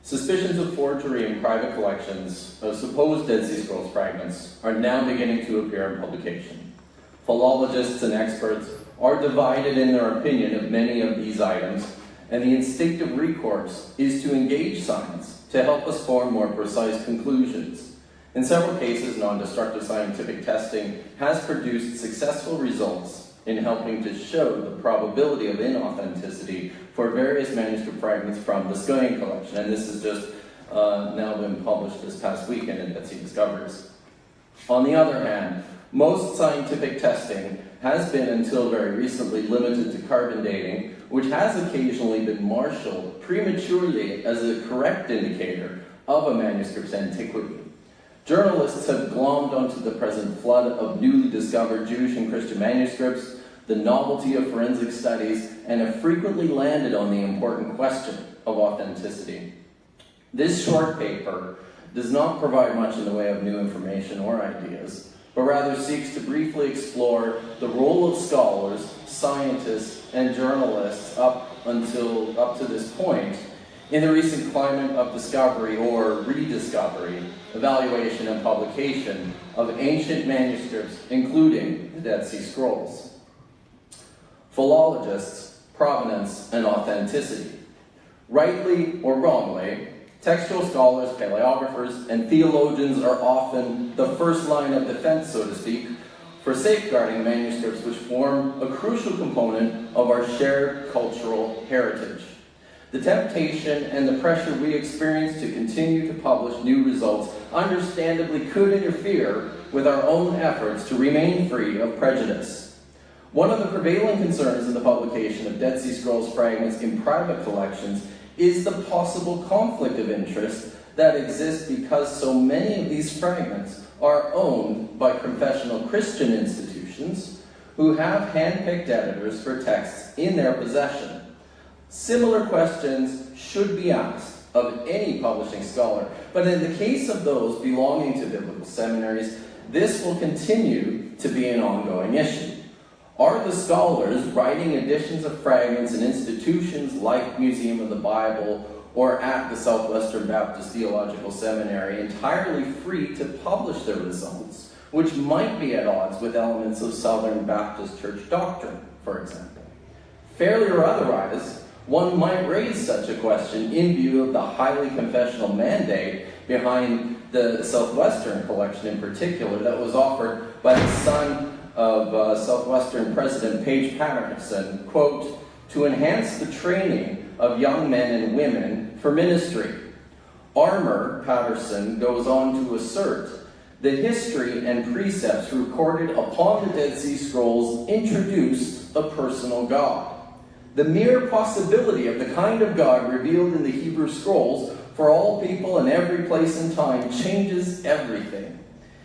Suspicions of forgery in private collections of supposed Dead Sea Scrolls fragments are now beginning to appear in publication. Philologists and experts are divided in their opinion of many of these items, and the instinctive recourse is to engage science to help us form more precise conclusions. In several cases, non-destructive scientific testing has produced successful results in helping to show the probability of inauthenticity for various manuscript fragments from the Schøyen Collection, and this has just now been published this past weekend in Dead Sea Discoveries. On the other hand, most scientific testing has been, until very recently, limited to carbon dating, which has occasionally been marshaled prematurely as a correct indicator of a manuscript's antiquity. Journalists have glommed onto the present flood of newly discovered Jewish and Christian manuscripts, the novelty of forensic studies, and have frequently landed on the important question of authenticity. This short paper does not provide much in the way of new information or ideas, but rather seeks to briefly explore the role of scholars, scientists, and journalists up to this point in the recent climate of discovery or rediscovery, evaluation, and publication of ancient manuscripts, including the Dead Sea Scrolls. Philologists, provenance, and authenticity. Rightly or wrongly, textual scholars, paleographers, and theologians are often the first line of defense, so to speak, for safeguarding manuscripts which form a crucial component of our shared cultural heritage. The temptation and the pressure we experience to continue to publish new results understandably could interfere with our own efforts to remain free of prejudice. One of the prevailing concerns in the publication of Dead Sea Scrolls fragments in private collections is the possible conflict of interest that exists because so many of these fragments are owned by professional Christian institutions who have hand-picked editors for texts in their possession. Similar questions should be asked of any publishing scholar, but in the case of those belonging to biblical seminaries, this will continue to be an ongoing issue. Are the scholars writing editions of fragments in institutions like Museum of the Bible or at the Southwestern Baptist Theological Seminary entirely free to publish their results, which might be at odds with elements of Southern Baptist Church doctrine, for example? Fairly or otherwise, one might raise such a question in view of the highly confessional mandate behind the Southwestern Collection in particular that was offered by the son of Southwestern President Paige Patterson, quote, to enhance the training of young men and women for ministry. Armour Patterson goes on to assert the history and precepts recorded upon the Dead Sea Scrolls introduce a personal God. The mere possibility of the kind of God revealed in the Hebrew Scrolls for all people in every place and time changes everything.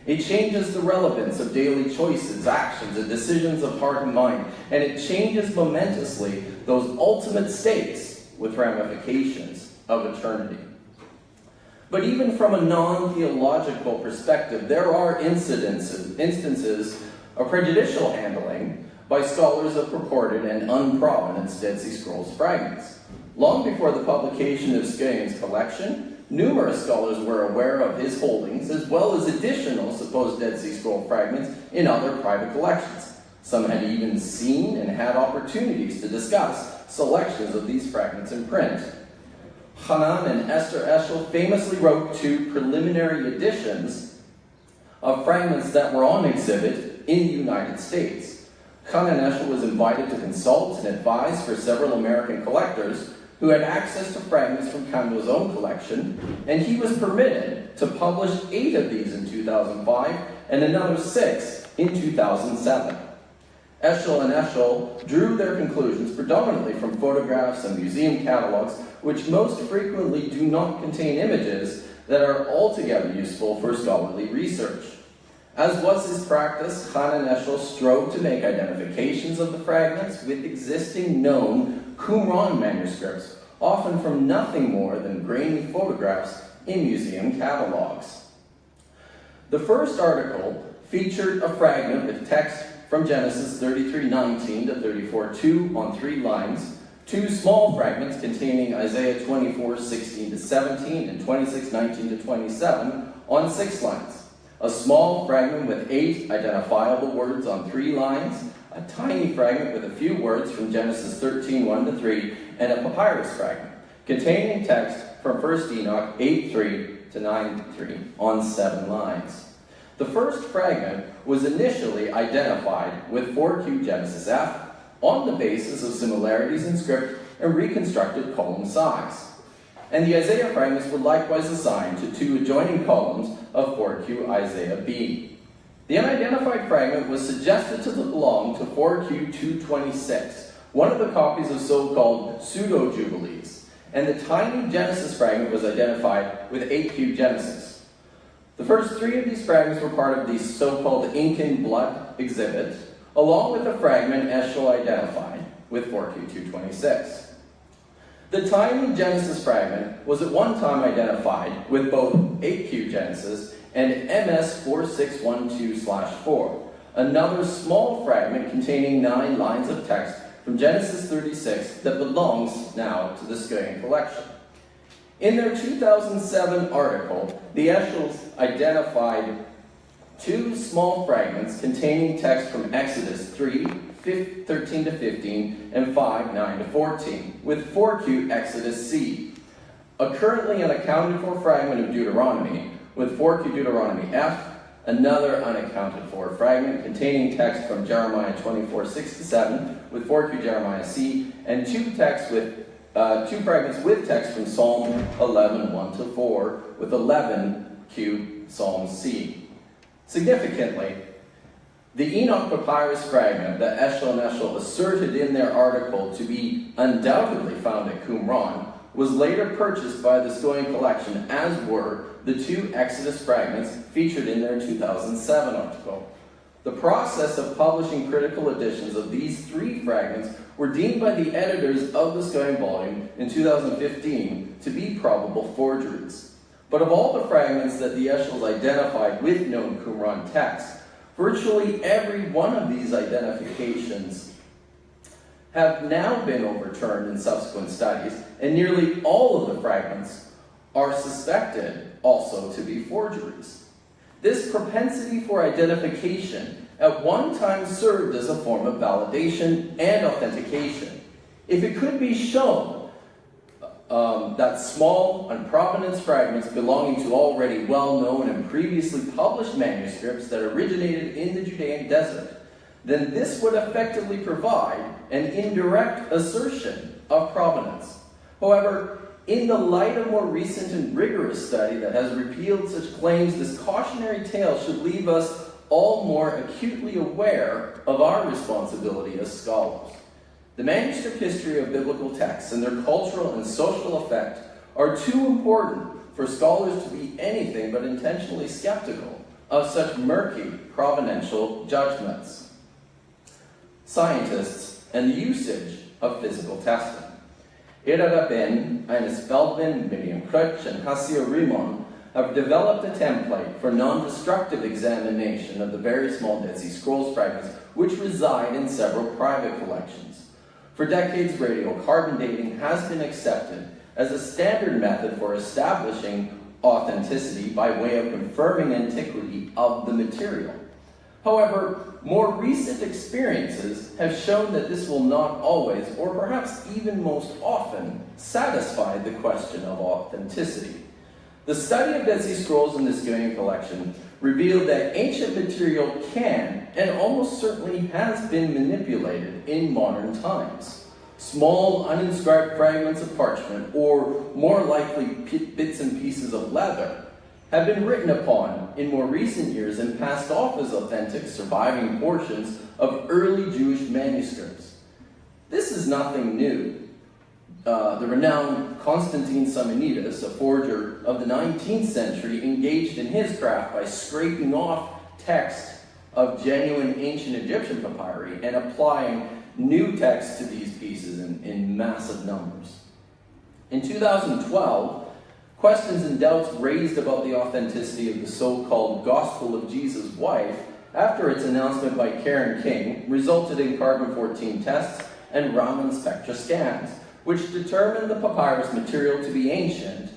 It changes the relevance of daily choices, actions, and decisions of heart and mind, and it changes momentously those ultimate states with ramifications of eternity. But even from a non-theological perspective, there are instances of prejudicial handling by scholars of purported and unprovenanced Dead Sea Scrolls fragments. Long before the publication of Schøyen's collection, numerous scholars were aware of his holdings, as well as additional supposed Dead Sea Scroll fragments in other private collections. Some had even seen and had opportunities to discuss selections of these fragments in print. Hanan and Esther Eshel famously wrote 2 preliminary editions of fragments that were on exhibit in the United States. Schøyen Eshel was invited to consult and advise for several American collectors who had access to fragments from Kando's own collection, and he was permitted to publish 8 of these in 2005 and another 6 in 2007. Eshel and Eshel drew their conclusions predominantly from photographs and museum catalogs, which most frequently do not contain images that are altogether useful for scholarly research. As was his practice, Schøyen Eshel strove to make identifications of the fragments with existing known Qumran manuscripts, often from nothing more than grainy photographs in museum catalogs. The first article featured a fragment with text from Genesis 33:19 to 34:2 on 3 lines, 2 small fragments containing Isaiah 24:16-17 and 26:19-27 on 6 lines, a small fragment with 8 identifiable words on 3 lines, a tiny fragment with a few words from Genesis 13:1-3, and a papyrus fragment containing text from 1 Enoch 8:3-9:3 on 7 lines. The first fragment was initially identified with 4Q Genesis F on the basis of similarities in script and reconstructed column size. And the Isaiah fragments were likewise assigned to 2 adjoining columns of 4Q Isaiah B. The unidentified fragment was suggested to belong to 4Q 226, one of the copies of so-called pseudo-jubilees, and the tiny Genesis fragment was identified with 8Q Genesis. The first 3 of these fragments were part of the so-called ink and blood exhibit, along with a fragment Eshel identified with 4Q 226. The tiny Genesis fragment was at one time identified with both 8Q Genesis and MS 4612/4, another small fragment containing 9 lines of text from Genesis 36 that belongs now to the Schøyen Collection. In their 2007 article, the Eschels identified 2 small fragments containing text from Exodus 3:13-15 and 5:9-14, with 4Q Exodus C, a currently unaccounted for fragment of Deuteronomy, with 4Q Deuteronomy F, another unaccounted for fragment containing text from Jeremiah 24:6-7, with 4Q Jeremiah C, and 2 fragments with text from Psalm 11:1-4, with 11Q Psalm C. Significantly, the Enoch papyrus fragment that Eshel and Eshel asserted in their article to be undoubtedly found at Qumran was later purchased by the Schøyen Collection, as were the 2 Exodus fragments featured in their 2007 article. The process of publishing critical editions of these 3 fragments were deemed by the editors of the Schøyen volume in 2015 to be probable forgeries. But of all the fragments that the Eschels identified with known Qumran text, virtually every one of these identifications have now been overturned in subsequent studies, and nearly all of the fragments are suspected also to be forgeries. This propensity for identification at one time served as a form of validation and authentication. If it could be shown that small non-provenanced fragments belonging to already well-known and previously published manuscripts that originated in the Judaean Desert, then this would effectively provide an indirect assertion of provenance. However, in the light of more recent and rigorous study that has repealed such claims, this cautionary tale should leave us all more acutely aware of our responsibility as scholars. The manuscript history of biblical texts and their cultural and social effect are too important for scholars to be anything but intentionally skeptical of such murky provenential judgments. Scientists and the usage of physical testing. Irarabin, Ines Feldman, Miriam Krutch, and Hassio Rimon have developed a template for non-destructive examination of the very small Dead Sea Scrolls fragments which reside in several private collections. For decades, radiocarbon dating has been accepted as a standard method for establishing authenticity by way of confirming antiquity of the material. However, more recent experiences have shown that this will not always, or perhaps even most often, satisfy the question of authenticity. The study of Dead Sea Scrolls in the Schøyen Collection revealed that ancient material can, and almost certainly has been manipulated in modern times. Small, uninscribed fragments of parchment, or more likely bits and pieces of leather, have been written upon in more recent years and passed off as authentic surviving portions of early Jewish manuscripts. This is nothing new. The renowned Constantine Simonides, a forger of the 19th century, engaged in his craft by scraping off text of genuine ancient Egyptian papyri and applying new text to these pieces in massive numbers. In 2012, questions and doubts raised about the authenticity of the so-called Gospel of Jesus' Wife after its announcement by Karen King resulted in carbon-14 tests and Raman spectra scans, which determined the papyrus material to be ancient,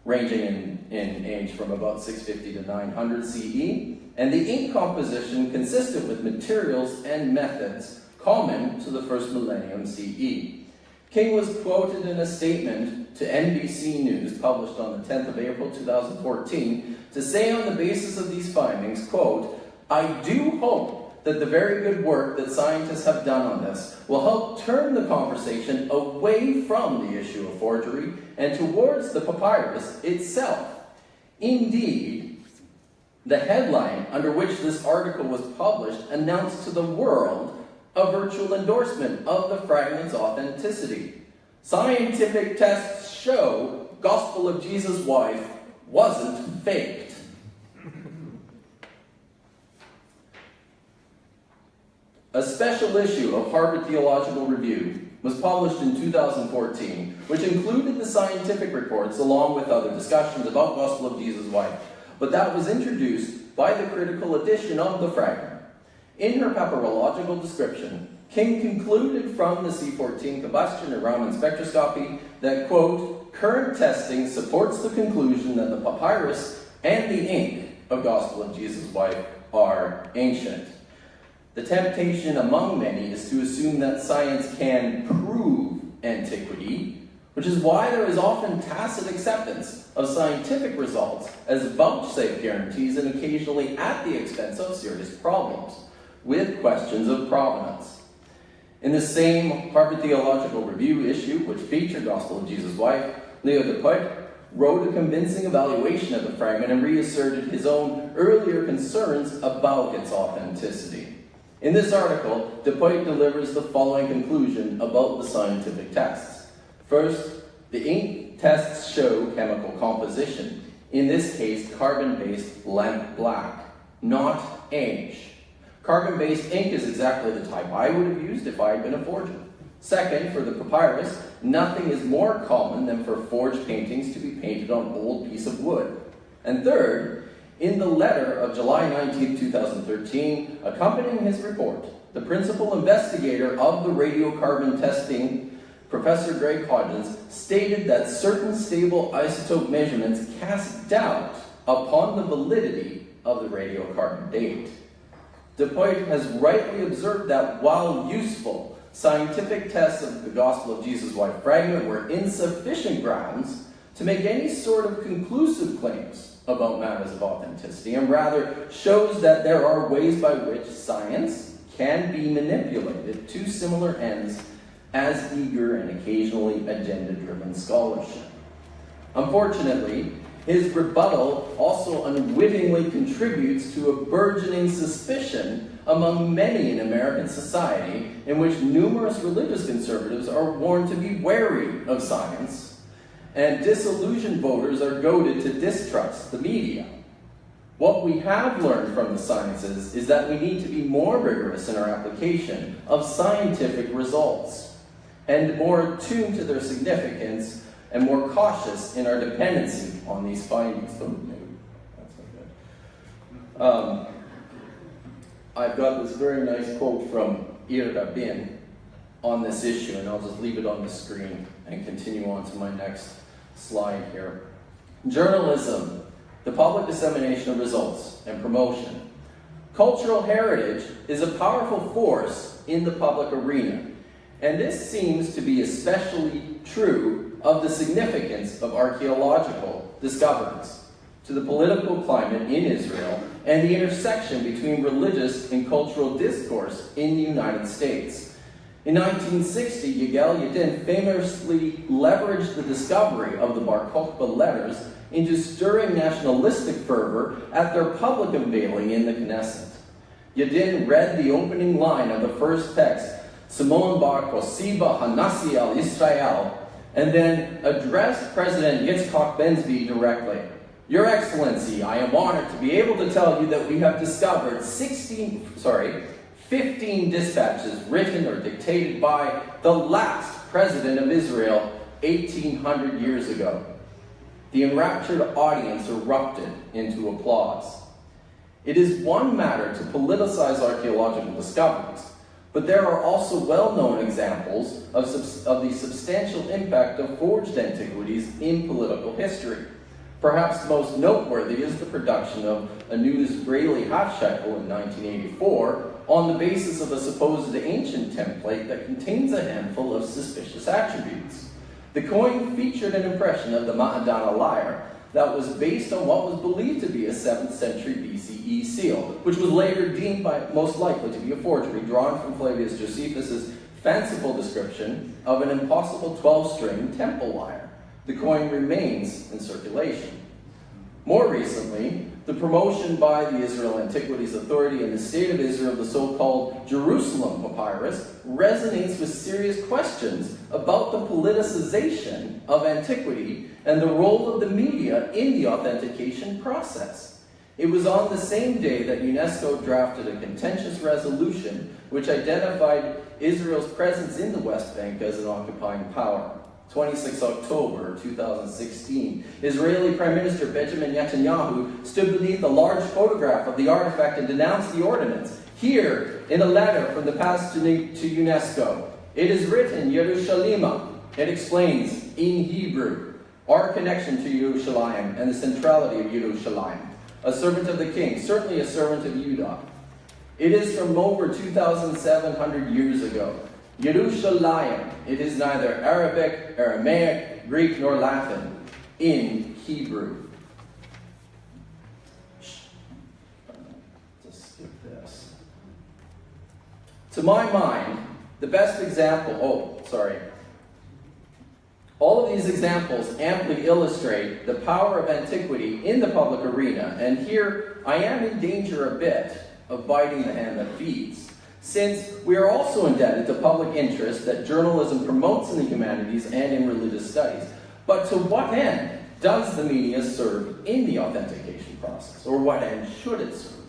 ranging in age from about 650 to 900 CE, and the ink composition consistent with materials and methods common to the first millennium CE. King was quoted in a statement to NBC News published on the 10th of April 2014 to say on the basis of these findings, quote, "I do hope that the very good work that scientists have done on this will help turn the conversation away from the issue of forgery and towards the papyrus itself. Indeed, the headline under which this article was published announced to the world a virtual endorsement of the fragment's authenticity. Scientific tests show Gospel of Jesus' wife wasn't faked." A special issue of Harvard Theological Review was published in 2014, which included the scientific reports along with other discussions about Gospel of Jesus' wife, but that was introduced by the critical edition of the fragment. In her papyrological description, King concluded from the C14 combustion and Raman spectroscopy that, quote, "current testing supports the conclusion that the papyrus and the ink of Gospel of Jesus' wife are ancient. The temptation among many is to assume that science can prove antiquity, which is why there is often tacit acceptance of scientific results as vouchsafed guarantees and occasionally at the expense of serious problems with questions of provenance." In the same Harvard Theological Review issue, which featured Gospel of Jesus' wife, Leo Dupuit wrote a convincing evaluation of the fragment and reasserted his own earlier concerns about its authenticity. In this article, Dupuit delivers the following conclusion about the scientific tests. First, the ink tests show chemical composition, in this case carbon-based lamp black, not age. Carbon-based ink is exactly the type I would have used if I had been a forger. Second, for the papyrus, nothing is more common than for forged paintings to be painted on an old piece of wood. And third, in the letter of July 19, 2013, accompanying his report, the principal investigator of the radiocarbon testing, Professor Greg Hodgins, stated that certain stable isotope measurements cast doubt upon the validity of the radiocarbon date. Dupuit has rightly observed that while useful, scientific tests of the Gospel of Jesus' wife fragment were insufficient grounds to make any sort of conclusive claims about matters of authenticity, and rather shows that there are ways by which science can be manipulated to similar ends as eager and occasionally agenda-driven scholarship. Unfortunately, his rebuttal also unwittingly contributes to a burgeoning suspicion among many in American society in which numerous religious conservatives are warned to be wary of science, and disillusioned voters are goaded to distrust the media. What we have learned from the sciences is that we need to be more rigorous in our application of scientific results, and more attuned to their significance, and more cautious in our dependency on these findings. Oh, no, that's not good. I've got this very nice quote from Ir Rabin on this issue, and I'll just leave it on the screen and continue on to my next slide here. Journalism, the public dissemination of results and promotion. Cultural heritage is a powerful force in the public arena, and this seems to be especially true of the significance of archaeological discoveries to the political climate in Israel and the intersection between religious and cultural discourse in the United States. In 1960, Yigal Yadin famously leveraged the discovery of the Bar Kokhba letters into stirring nationalistic fervor at their public unveiling in the Knesset. Yadin read the opening line of the first text, Simon Bar Kosiba Hanasi al Yisrael, and then addressed President Yitzhak Ben-Zvi directly. Your Excellency, I am honored to be able to tell you that we have discovered 15 dispatches written or dictated by the last president of Israel 1,800 years ago. The enraptured audience erupted into applause. It is one matter to politicize archaeological discoveries, But there are also well-known examples of the substantial impact of forged antiquities in political history. Perhaps most noteworthy is the production of a new Israeli half shekel in 1984 on the basis of a supposed ancient template that contains a handful of suspicious attributes. The coin featured an impression of the Ma'adana lyre that was based on what was believed to be a 7th century BCE seal, which was later deemed most likely to be a forgery drawn from Flavius Josephus' fanciful description of an impossible 12-string temple lyre. The coin remains in circulation. More recently, the promotion by the Israel Antiquities Authority in the State of Israel of the so-called Jerusalem papyrus resonates with serious questions about the politicization of antiquity and the role of the media in the authentication process. It was on the same day that UNESCO drafted a contentious resolution which identified Israel's presence in the West Bank as an occupying power. 26 October 2016, Israeli Prime Minister Benjamin Netanyahu stood beneath a large photograph of the artifact and denounced the ordinance. Here, in a letter from the past to UNESCO, it is written, Yerushalima. It explains, in Hebrew, our connection to Yerushalayim and the centrality of Yerushalayim. A servant of the king, certainly a servant of Judah. It is from over 2,700 years ago. Yerushalayim, it is neither Arabic, Aramaic, Greek, nor Latin, in Hebrew. Just skip this. To my mind, the best example, all of these examples amply illustrate the power of antiquity in the public arena, and here I am in danger a bit of biting the hand that feeds, since we are also indebted to public interest that journalism promotes in the humanities and in religious studies. But to what end does the media serve in the authentication process, or what end should it serve?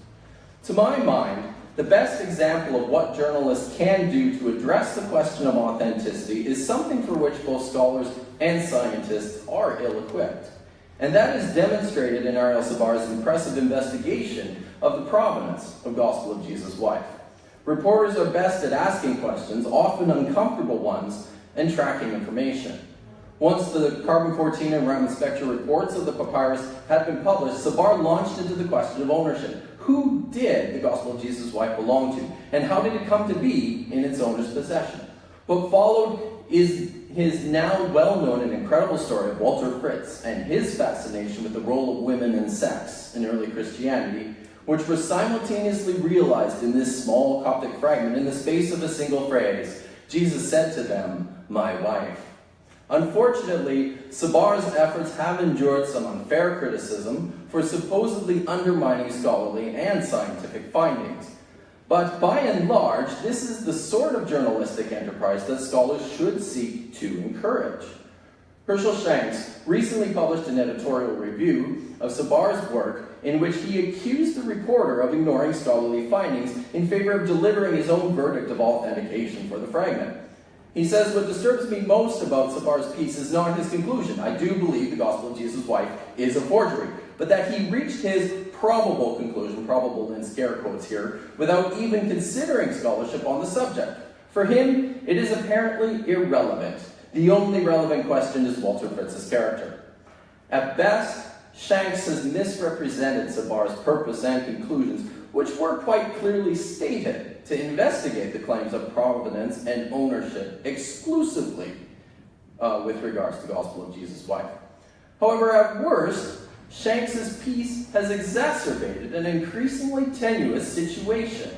To my mind, the best example of what journalists can do to address the question of authenticity is something for which both scholars and scientists are ill-equipped. And that is demonstrated in Ariel Sabar's impressive investigation of the provenance of Gospel of Jesus' wife. Reporters are best at asking questions, often uncomfortable ones, and tracking information. Once the carbon-14 and Raman spectra reports of the papyrus had been published, Sabar launched into the question of ownership. Who did the Gospel of Jesus' wife belong to, and how did it come to be in its owner's possession? What followed is his now well-known and incredible story of Walter Fritz and his fascination with the role of women and sex in early Christianity, which were simultaneously realized in this small Coptic fragment in the space of a single phrase. Jesus said to them, "My wife." Unfortunately, Sabar's efforts have endured some unfair criticism for supposedly undermining scholarly and scientific findings. But by and large, this is the sort of journalistic enterprise that scholars should seek to encourage. Herschel Shanks recently published an editorial review of Sabar's work in which he accused the reporter of ignoring scholarly findings in favor of delivering his own verdict of authentication for the fragment. He says, "What disturbs me most about Sabar's piece is not his conclusion. I do believe the Gospel of Jesus' wife is a forgery, but that he reached his probable conclusion, probable in scare quotes here, without even considering scholarship on the subject. For him, it is apparently irrelevant. The only relevant question is Walter Fritz's character." At best, Shanks has misrepresented Sabar's purpose and conclusions, which were quite clearly stated to investigate the claims of provenance and ownership exclusively with regards to the Gospel of Jesus' wife. However, at worst, Shanks's piece has exacerbated an increasingly tenuous situation.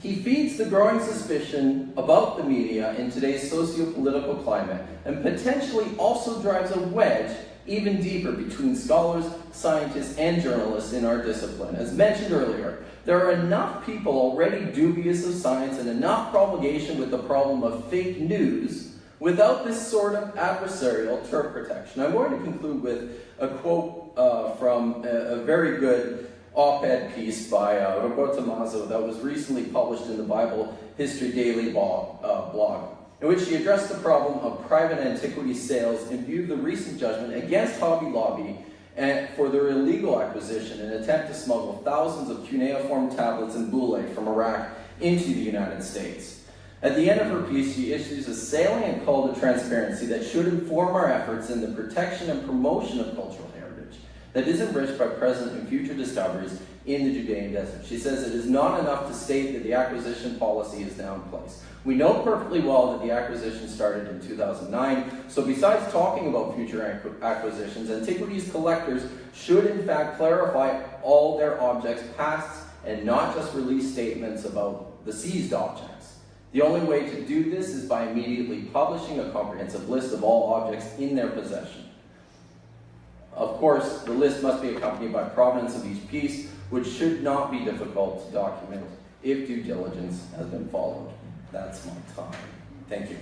He feeds the growing suspicion about the media in today's socio-political climate and potentially also drives a wedge even deeper between scholars, scientists, and journalists in our discipline. As mentioned earlier, there are enough people already dubious of science and enough promulgation with the problem of fake news without this sort of adversarial turf protection. I'm going to conclude with a quote from a very good op-ed piece by Roberta Mazzo that was recently published in the Bible History Daily blog, in which she addressed the problem of private antiquity sales in view of the recent judgment against Hobby Lobby and for their illegal acquisition and attempt to smuggle thousands of cuneiform tablets and bullae from Iraq into the United States. At the end of her piece, she issues a salient call to transparency that should inform our efforts in the protection and promotion of cultural heritage that is enriched by present and future discoveries in the Judaean Desert. She says it is not enough to state that the acquisition policy is now in place. We know perfectly well that the acquisition started in 2009, so besides talking about future acquisitions, antiquities collectors should in fact clarify all their objects' pasts and not just release statements about the seized objects. The only way to do this is by immediately publishing a comprehensive list of all objects in their possession. Of course, the list must be accompanied by provenance of each piece, which should not be difficult to document if due diligence has been followed. That's my time. Thank you.